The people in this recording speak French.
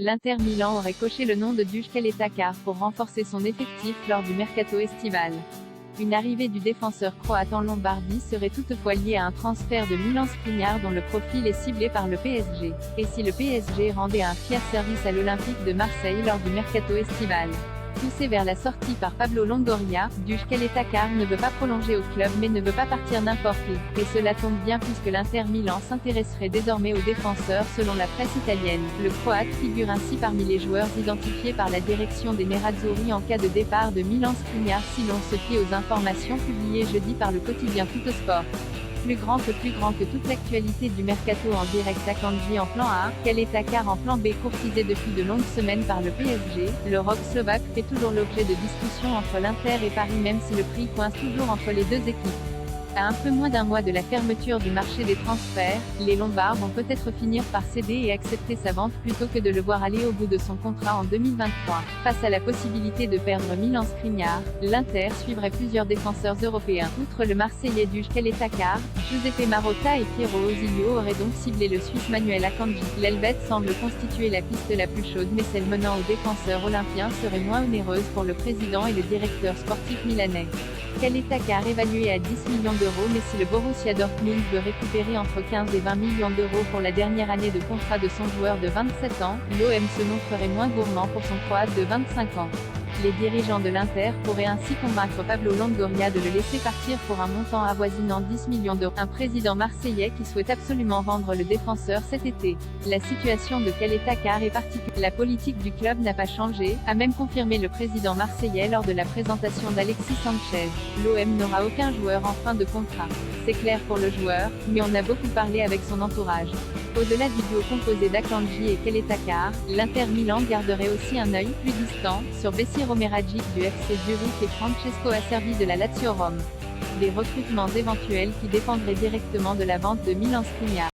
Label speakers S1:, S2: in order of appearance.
S1: L'Inter Milan aurait coché le nom de Dušan Kaleta pour renforcer son effectif lors du mercato estival. Une arrivée du défenseur croate en Lombardie serait toutefois liée à un transfert de Milan Skriniar dont le profil est ciblé par le PSG. Et si le PSG rendait un fier service à l'Olympique de Marseille lors du mercato estival? Poussé vers la sortie par Pablo Longoria, Dušan Kaleta ne veut pas prolonger au club mais ne veut pas partir n'importe où. Et cela tombe bien puisque l'Inter Milan s'intéresserait désormais aux défenseurs selon la presse italienne. Le Croate figure ainsi parmi les joueurs identifiés par la direction des Nerazzurri en cas de départ de Milan Skriniar si l'on se fie aux informations publiées jeudi par le quotidien Tuttosport. Plus grand que toute l'actualité du mercato en direct Akanji en plan A, Kaleta en plan B courtisé depuis de longues semaines par le PSG, le rock slovaque fait toujours l'objet de discussions entre l'Inter et Paris même si le prix coince toujours entre les deux équipes. À un peu moins d'un mois de la fermeture du marché des transferts, les Lombards vont peut-être finir par céder et accepter sa vente plutôt que de le voir aller au bout de son contrat en 2023. Face à la possibilité de perdre Milan Skriniar, l'Inter suivrait plusieurs défenseurs européens. Outre le Marseillais Dušan Kaleta, Giuseppe Marotta et Piero Ausilio auraient donc ciblé le Suisse Manuel Akanji. L'Helvète semble constituer la piste la plus chaude mais celle menant au défenseur olympien serait moins onéreuse pour le président et le directeur sportif milanais. Kaleta évalué à 10 millions d'euros mais si le Borussia Dortmund veut récupérer entre 15 et 20 millions d'euros pour la dernière année de contrat de son joueur de 27 ans, l'OM se montrerait moins gourmand pour son Croate de 25 ans. Les dirigeants de l'Inter pourraient ainsi convaincre Pablo Longoria de le laisser partir pour un montant avoisinant 10 millions d'euros. Un président marseillais qui souhaite absolument vendre le défenseur cet été. La situation de Kaleta est particulière. La politique du club n'a pas changé, a même confirmé le président marseillais lors de la présentation d'Alexis Sanchez. L'OM n'aura aucun joueur en fin de contrat. C'est clair pour le joueur, mais on a beaucoup parlé avec son entourage. Au-delà du duo composé d'Akanji et Kaleta, l'Inter Milan garderait aussi un œil plus distant sur Bessi Romeragic du FC Zurich et Francesco Acerbi de la Lazio Rome. Des recrutements éventuels qui dépendraient directement de la vente de Milan Skriniar.